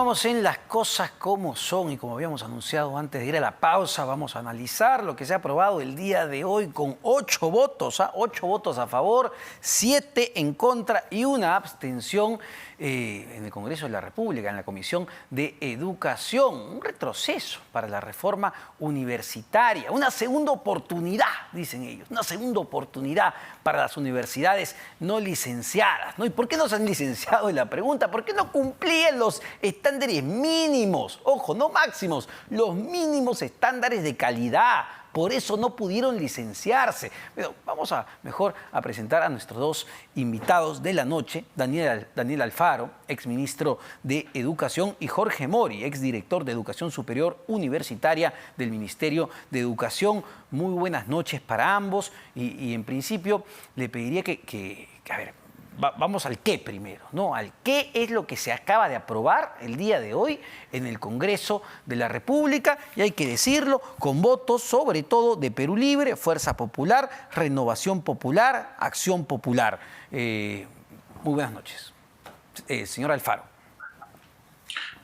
Continuamos en Las Cosas Como Son y como habíamos anunciado antes de ir a la pausa, vamos a analizar lo que se ha aprobado el día de hoy con 8 votos, 8 votos a favor, 7 en contra y una abstención en el Congreso de la República, en la Comisión de Educación. Un retroceso para la reforma universitaria, una segunda oportunidad, dicen ellos, una segunda oportunidad para las universidades no licenciadas, ¿no? ¿Y por qué no se han licenciado? Es la pregunta. ¿Por qué no cumplían los estándares mínimos? Ojo, no máximos, los mínimos estándares de calidad. Por eso no pudieron licenciarse. Pero vamos mejor a presentar a nuestros dos invitados de la noche, Daniel Alfaro, exministro de Educación, y Jorge Mori, exdirector de Educación Superior Universitaria del Ministerio de Educación. Muy buenas noches para ambos y en principio le pediría a ver, vamos al qué primero, ¿no? Al qué es lo que se acaba de aprobar el día de hoy en el Congreso de la República, y hay que decirlo, con votos sobre todo de Perú Libre, Fuerza Popular, Renovación Popular, Acción Popular. Muy buenas noches. Señor Alfaro.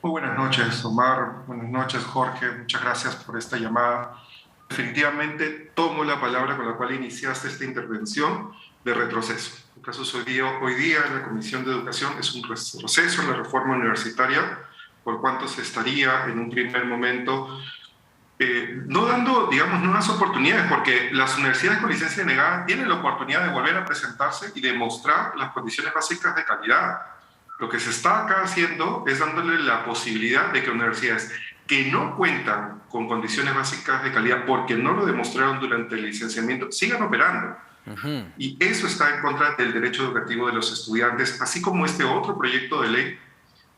Muy buenas noches, Omar. Buenas noches, Jorge. Muchas gracias por esta llamada. Definitivamente tomo la palabra con la cual iniciaste esta intervención de retroceso. El caso hoy día en la Comisión de Educación es un retroceso en la reforma universitaria, por cuanto se estaría en un primer momento no dando, digamos, nuevas oportunidades, porque las universidades con licencia denegada tienen la oportunidad de volver a presentarse y demostrar las condiciones básicas de calidad. Lo que se está acá haciendo es dándole la posibilidad de que universidades que no cuentan con condiciones básicas de calidad porque no lo demostraron durante el licenciamiento sigan operando. Y eso está en contra del derecho educativo de los estudiantes, así como este otro proyecto de ley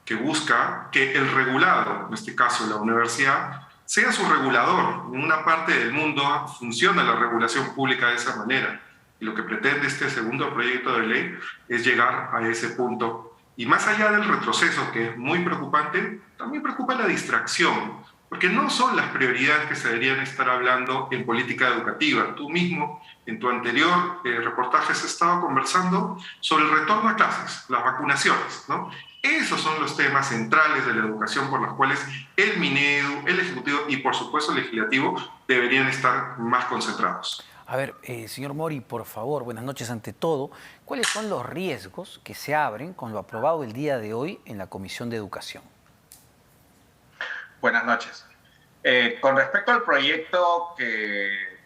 que busca que el regulado, en este caso la universidad, sea su regulador. En una parte del mundo funciona la regulación pública de esa manera. Y lo que pretende este segundo proyecto de ley es llegar a ese punto. Y más allá del retroceso, que es muy preocupante, también preocupa la distracción, porque no son las prioridades que se deberían estar hablando en política educativa. Tú mismo, en tu anterior reportaje, has estado conversando sobre el retorno a clases, las vacunaciones, ¿no? Esos son los temas centrales de la educación por los cuales el Minedu, el Ejecutivo y, por supuesto, el Legislativo deberían estar más concentrados. A ver, señor Mori, por favor, buenas noches ante todo. ¿Cuáles son los riesgos que se abren con lo aprobado el día de hoy en la Comisión de Educación? Buenas noches. Con respecto al proyecto que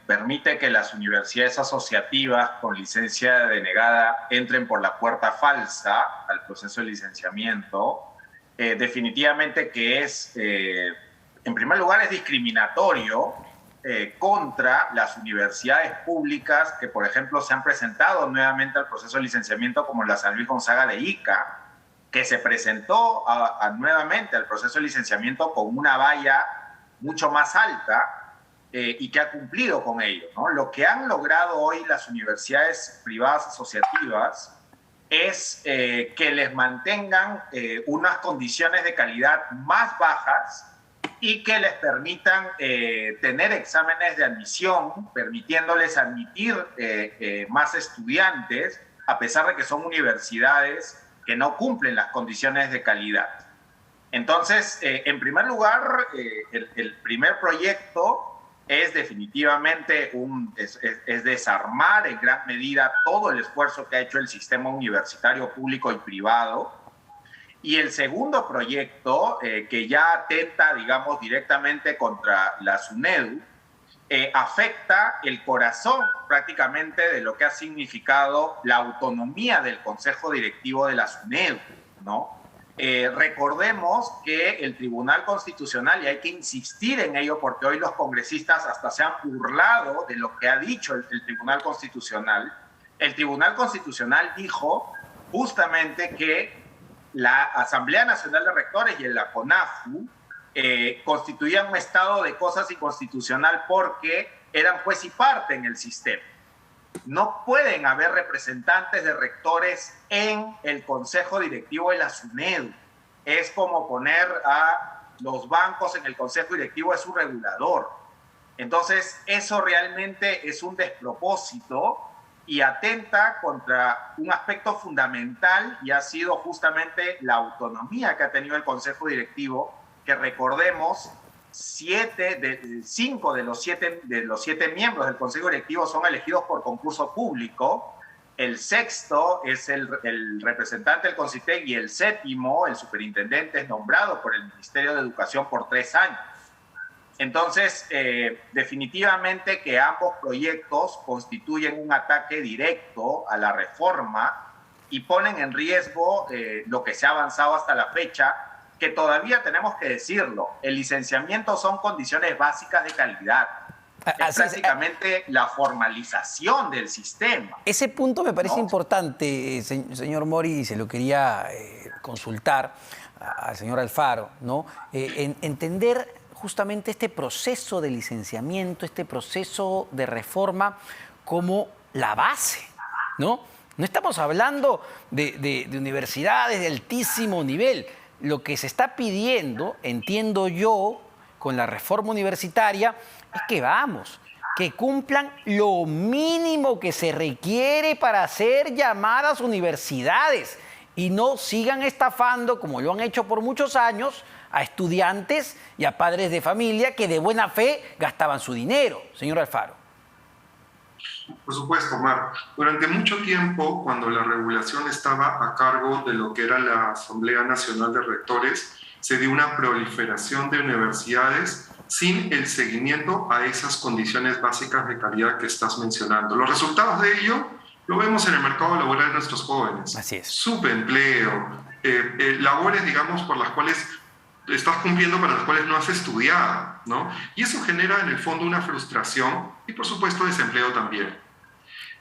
permite que las universidades asociativas con licencia denegada entren por la puerta falsa al proceso de licenciamiento, definitivamente que es, en primer lugar, es discriminatorio contra las universidades públicas que, por ejemplo, se han presentado nuevamente al proceso de licenciamiento, como la San Luis Gonzaga de Ica, que se presentó nuevamente al proceso de licenciamiento con una valla mucho más alta y que ha cumplido con ello, ¿no? Lo que han logrado hoy las universidades privadas asociativas es que les mantengan unas condiciones de calidad más bajas y que les permitan tener exámenes de admisión, permitiéndoles admitir más estudiantes, a pesar de que son universidades que no cumplen las condiciones de calidad. Entonces, en primer lugar, el primer proyecto es definitivamente es desarmar en gran medida todo el esfuerzo que ha hecho el sistema universitario público y privado. Y el segundo proyecto, que ya atenta, digamos, directamente contra la SUNEDU, afecta el corazón prácticamente de lo que ha significado la autonomía del Consejo Directivo de la SUNEDU, ¿no? Recordemos que el Tribunal Constitucional, y hay que insistir en ello porque hoy los congresistas hasta se han burlado de lo que ha dicho el Tribunal Constitucional dijo justamente que la Asamblea Nacional de Rectores y la CONAFU constituían un estado de cosas inconstitucional porque eran juez y parte en el sistema. No pueden haber representantes de rectores en el Consejo Directivo de la SUNEDU. Es como poner a los bancos en el Consejo Directivo de su regulador. Entonces, eso realmente es un despropósito y atenta contra un aspecto fundamental, y ha sido justamente la autonomía que ha tenido el Consejo Directivo, que recordemos, 5 de los 7 miembros del Consejo Directivo son elegidos por concurso público. El sexto es el representante del CONCITEC, y el séptimo, el superintendente, es nombrado por el Ministerio de Educación por 3 años. Entonces, definitivamente que ambos proyectos constituyen un ataque directo a la reforma y ponen en riesgo lo que se ha avanzado hasta la fecha, que todavía tenemos que decirlo. El licenciamiento son condiciones básicas de calidad. Es prácticamente la formalización del sistema. Ese punto me parece importante, señor Mori, y se lo quería consultar al señor Alfaro, ¿no? Entender justamente este proceso de licenciamiento, este proceso de reforma como la base, ¿no? No estamos hablando de universidades de altísimo nivel. Lo que se está pidiendo, entiendo yo, con la reforma universitaria, es que cumplan lo mínimo que se requiere para ser llamadas universidades y no sigan estafando, como lo han hecho por muchos años, a estudiantes y a padres de familia que de buena fe gastaban su dinero. Señor Alfaro. Por supuesto, Omar. Durante mucho tiempo, cuando la regulación estaba a cargo de lo que era la Asamblea Nacional de Rectores, se dio una proliferación de universidades sin el seguimiento a esas condiciones básicas de calidad que estás mencionando. Los resultados de ello lo vemos en el mercado laboral de nuestros jóvenes. Así es. Subempleo, labores, digamos, por las cuales estás cumpliendo, para las cuales no has estudiado, ¿no? Y eso genera en el fondo una frustración y, por supuesto, desempleo también.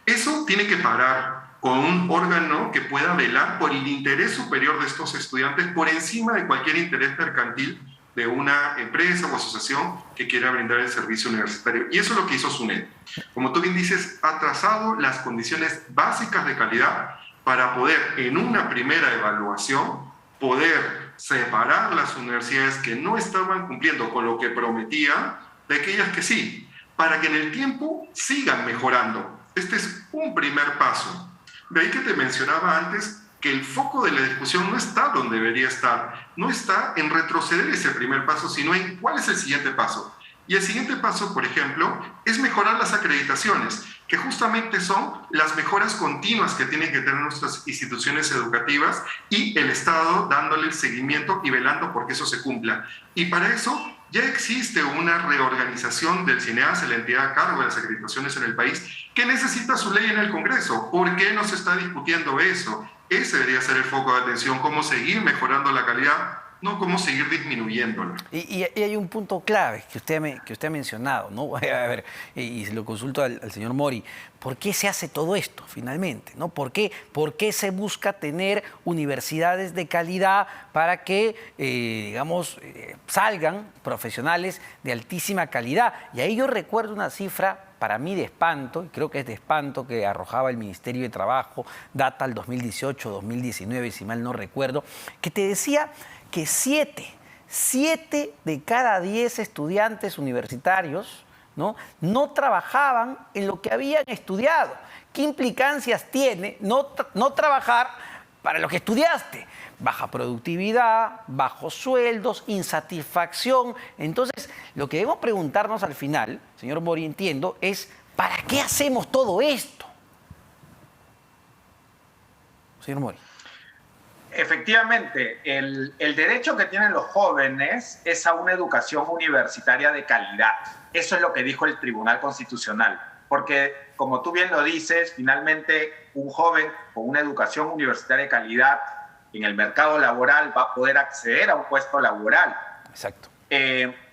Eso tiene que parar con un órgano que pueda velar por el interés superior de estos estudiantes por encima de cualquier interés mercantil de una empresa o asociación que quiera brindar el servicio universitario. Y eso es lo que hizo SUNED. Como tú bien dices, ha trazado las condiciones básicas de calidad para poder, en una primera evaluación, poder separar las universidades que no estaban cumpliendo con lo que prometían de aquellas que sí, para que en el tiempo sigan mejorando. Este es un primer paso. De ahí que te mencionaba antes que el foco de la discusión no está donde debería estar, no está en retroceder ese primer paso, sino en cuál es el siguiente paso. Y el siguiente paso, por ejemplo, es mejorar las acreditaciones, que justamente son las mejoras continuas que tienen que tener nuestras instituciones educativas y el Estado dándole el seguimiento y velando porque eso se cumpla. Y para eso ya existe una reorganización del CINEAS, la entidad a cargo de las acreditaciones en el país, que necesita su ley en el Congreso. ¿Por qué no se está discutiendo eso? Ese debería ser el foco de atención, cómo seguir mejorando la calidad, no cómo seguir disminuyéndola. Y hay un punto clave que usted ha mencionado, ¿no? A ver, y se lo consulto al señor Mori. ¿Por qué se hace todo esto finalmente, ¿no? ¿Por qué se busca tener universidades de calidad para que, salgan profesionales de altísima calidad? Y ahí yo recuerdo una cifra para mí de espanto, y creo que es de espanto, que arrojaba el Ministerio de Trabajo, data al 2018, 2019, si mal no recuerdo, que te decía que 7 de cada 10 estudiantes universitarios no trabajaban en lo que habían estudiado. ¿Qué implicancias tiene no trabajar para lo que estudiaste? Baja productividad, bajos sueldos, insatisfacción. Entonces, lo que debemos preguntarnos al final, señor Mori, entiendo, es ¿para qué hacemos todo esto? Señor Mori. Efectivamente, el derecho que tienen los jóvenes es a una educación universitaria de calidad. Eso es lo que dijo el Tribunal Constitucional. Porque, como tú bien lo dices, finalmente un joven con una educación universitaria de calidad en el mercado laboral va a poder acceder a un puesto laboral. Exacto.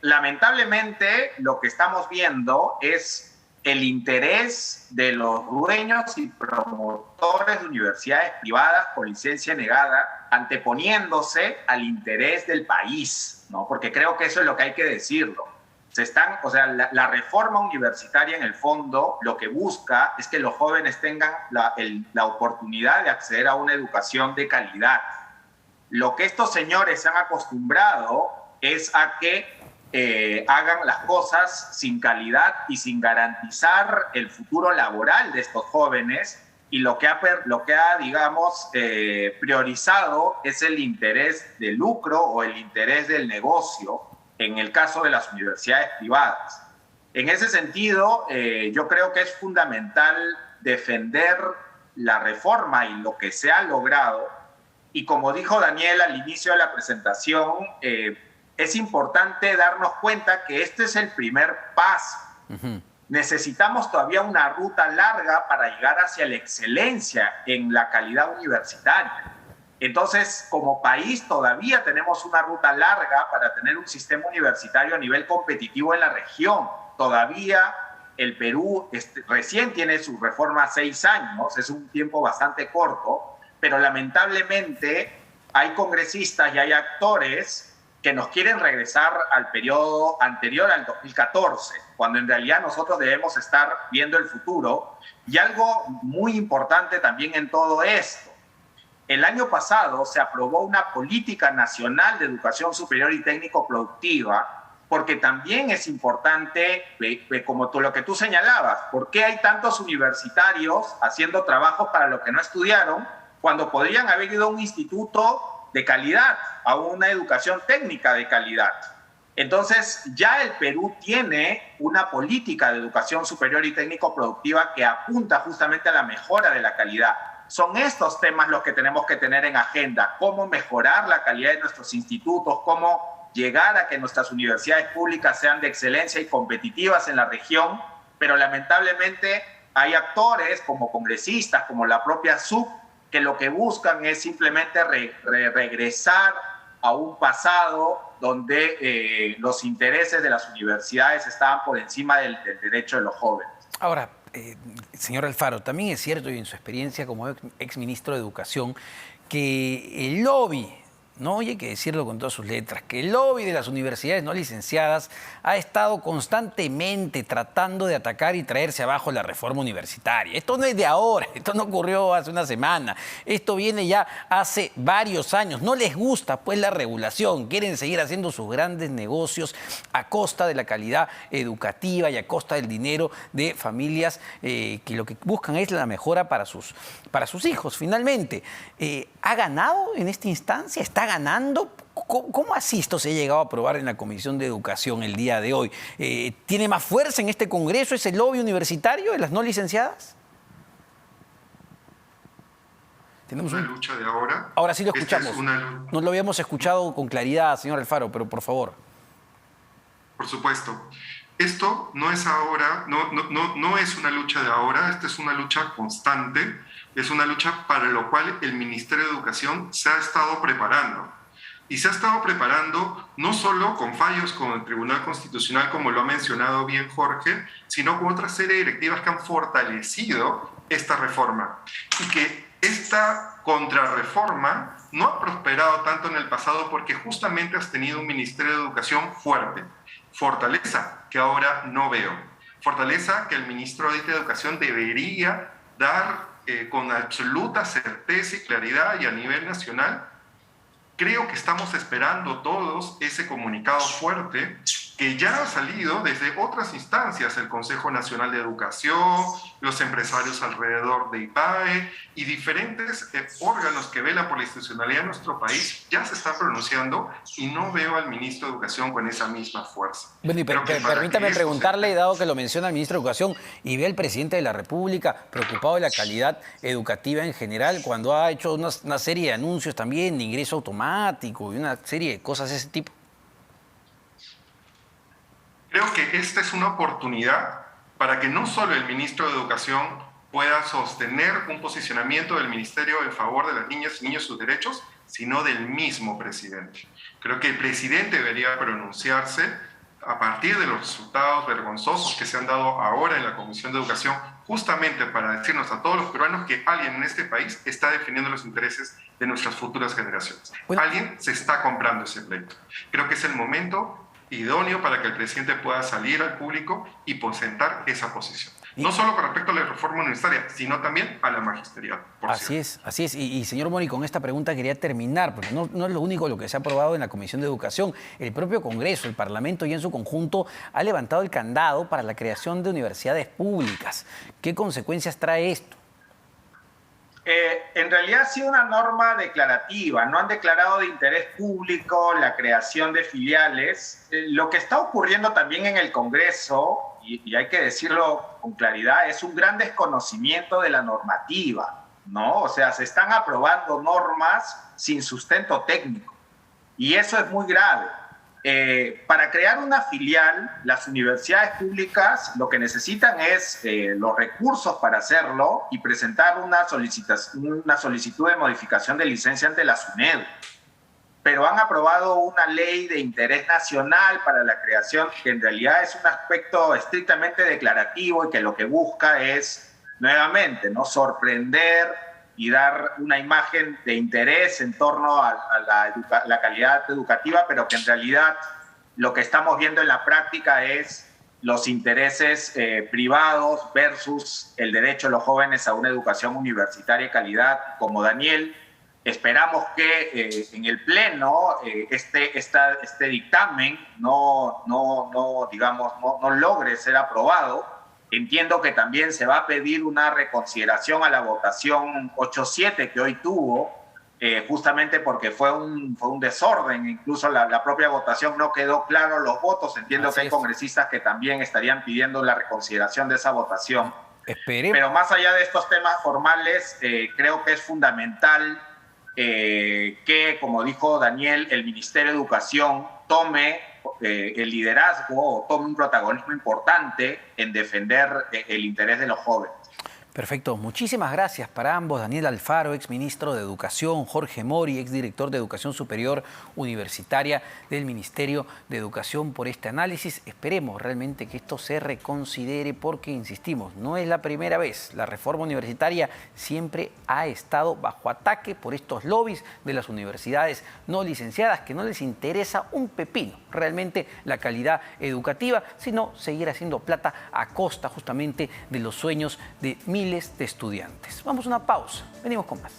Lamentablemente, lo que estamos viendo es el interés de los dueños y promotores de universidades privadas con licencia negada, anteponiéndose al interés del país, ¿no? Porque creo que eso es lo que hay que decirlo. La reforma universitaria, en el fondo, lo que busca es que los jóvenes tengan la oportunidad de acceder a una educación de calidad. Lo que estos señores se han acostumbrado es a que hagan las cosas sin calidad y sin garantizar el futuro laboral de estos jóvenes, y lo que ha digamos, priorizado es el interés de lucro o el interés del negocio en el caso de las universidades privadas. En ese sentido, yo creo que es fundamental defender la reforma y lo que se ha logrado. Y como dijo Daniel al inicio de la presentación, es importante darnos cuenta que este es el primer paso. Necesitamos todavía una ruta larga para llegar hacia la excelencia en la calidad universitaria. Entonces, como país todavía tenemos una ruta larga para tener un sistema universitario a nivel competitivo en la región. Todavía el Perú recién tiene su reforma a 6 años, es un tiempo bastante corto, pero lamentablemente hay congresistas y hay actores que nos quieren regresar al periodo anterior al 2014, cuando en realidad nosotros debemos estar viendo el futuro. Y algo muy importante también en todo esto: el año pasado se aprobó una política nacional de educación superior y técnico-productiva, porque también es importante, como lo que tú señalabas, ¿por qué hay tantos universitarios haciendo trabajos para lo que no estudiaron, cuando podrían haber ido a un instituto de calidad, a una educación técnica de calidad? Entonces, ya el Perú tiene una política de educación superior y técnico-productiva que apunta justamente a la mejora de la calidad. Son estos temas los que tenemos que tener en agenda: cómo mejorar la calidad de nuestros institutos, cómo llegar a que nuestras universidades públicas sean de excelencia y competitivas en la región. Pero lamentablemente hay actores como congresistas, como la propia SUC, que lo que buscan es simplemente regresar a un pasado donde los intereses de las universidades estaban por encima del derecho de los jóvenes. Ahora, señor Alfaro, también es cierto, y en su experiencia como exministro de Educación, que el lobby, no, y hay que decirlo con todas sus letras, que el lobby de las universidades no licenciadas ha estado constantemente tratando de atacar y traerse abajo la reforma universitaria. Esto no es de ahora, esto no ocurrió hace una semana, esto viene ya hace varios años. No les gusta pues la regulación, quieren seguir haciendo sus grandes negocios a costa de la calidad educativa y a costa del dinero de familias que lo que buscan es la mejora para sus hijos, finalmente. ¿Ha ganado en esta instancia? ¿Está ganando? ¿Cómo así esto se ha llegado a aprobar en la Comisión de Educación el día de hoy? ¿Tiene más fuerza en este Congreso ese lobby universitario de las no licenciadas? ¿Tenemos una lucha de ahora? Ahora sí lo escuchamos. No lo habíamos escuchado con claridad, señor Alfaro, pero por favor. Por supuesto. Esto no es ahora, no es una lucha de ahora, esta es una lucha constante, es una lucha para lo cual el Ministerio de Educación se ha estado preparando. Y se ha estado preparando no solo con fallos con el Tribunal Constitucional, como lo ha mencionado bien Jorge, sino con otra serie de directivas que han fortalecido esta reforma. Y que esta contrarreforma no ha prosperado tanto en el pasado porque justamente has tenido un Ministerio de Educación fuerte. Fortaleza que ahora no veo. Fortaleza que el ministro de Educación debería dar con absoluta certeza y claridad, y a nivel nacional. Creo que estamos esperando todos ese comunicado fuerte que ya ha salido desde otras instancias, el Consejo Nacional de Educación, los empresarios alrededor de IPAE y diferentes órganos que velan por la institucionalidad de nuestro país ya se están pronunciando, y no veo al ministro de Educación con esa misma fuerza. Bueno, y permítame preguntarle, dado que lo menciona el ministro de Educación, y ve al presidente de la República preocupado de la calidad educativa en general, cuando ha hecho una serie de anuncios también de ingreso automático y una serie de cosas de ese tipo. Creo que esta es una oportunidad para que no solo el ministro de Educación pueda sostener un posicionamiento del ministerio en favor de las niñas y niños y sus derechos, sino del mismo presidente. Creo que el presidente debería pronunciarse a partir de los resultados vergonzosos que se han dado ahora en la Comisión de Educación, justamente para decirnos a todos los peruanos que alguien en este país está defendiendo los intereses de nuestras futuras generaciones. Bueno, alguien se está comprando ese pleito. Creo que es el momento idóneo para que el presidente pueda salir al público y presentar esa posición. no solo con respecto a la reforma universitaria, sino también a la magisterial. Así es. Y señor Mori, con esta pregunta quería terminar, porque no es lo único lo que se ha aprobado en la Comisión de Educación. El propio Congreso, el Parlamento y en su conjunto ha levantado el candado para la creación de universidades públicas. ¿Qué consecuencias trae esto? En realidad ha sido una norma declarativa, no han declarado de interés público la creación de filiales. Lo que está ocurriendo también en el Congreso, y hay que decirlo con claridad, es un gran desconocimiento de la normativa, ¿no? O sea, se están aprobando normas sin sustento técnico, y eso es muy grave. Para crear una filial, las universidades públicas lo que necesitan es los recursos para hacerlo y presentar una solicitud de modificación de licencia ante la SUNEDU. Pero han aprobado una ley de interés nacional para la creación, que en realidad es un aspecto estrictamente declarativo y que lo que busca es, nuevamente, ¿no?, sorprender y dar una imagen de interés en torno a la calidad educativa, pero que en realidad lo que estamos viendo en la práctica es los intereses privados versus el derecho de los jóvenes a una educación universitaria de calidad. Como Daniel, esperamos que en el Pleno este dictamen no logre ser aprobado. Entiendo que también se va a pedir una reconsideración a la votación 8-7 que hoy tuvo, justamente porque fue un desorden. Incluso la propia votación no quedó claro los votos. Entiendo que hay congresistas que también estarían pidiendo la reconsideración de esa votación. Pero más allá de estos temas formales, creo que es fundamental que, como dijo Daniel, el Ministerio de Educación tome el liderazgo o tome un protagonismo importante en defender el interés de los jóvenes. Perfecto. Muchísimas gracias para ambos. Daniel Alfaro, exministro de Educación, Jorge Mori, exdirector de Educación Superior Universitaria del Ministerio de Educación, por este análisis. Esperemos realmente que esto se reconsidere porque, insistimos, no es la primera vez. La reforma universitaria siempre ha estado bajo ataque por estos lobbies de las universidades no licenciadas, que no les interesa un pepino realmente la calidad educativa, sino seguir haciendo plata a costa justamente de los sueños de miles de estudiantes. Vamos a una pausa. Venimos con más.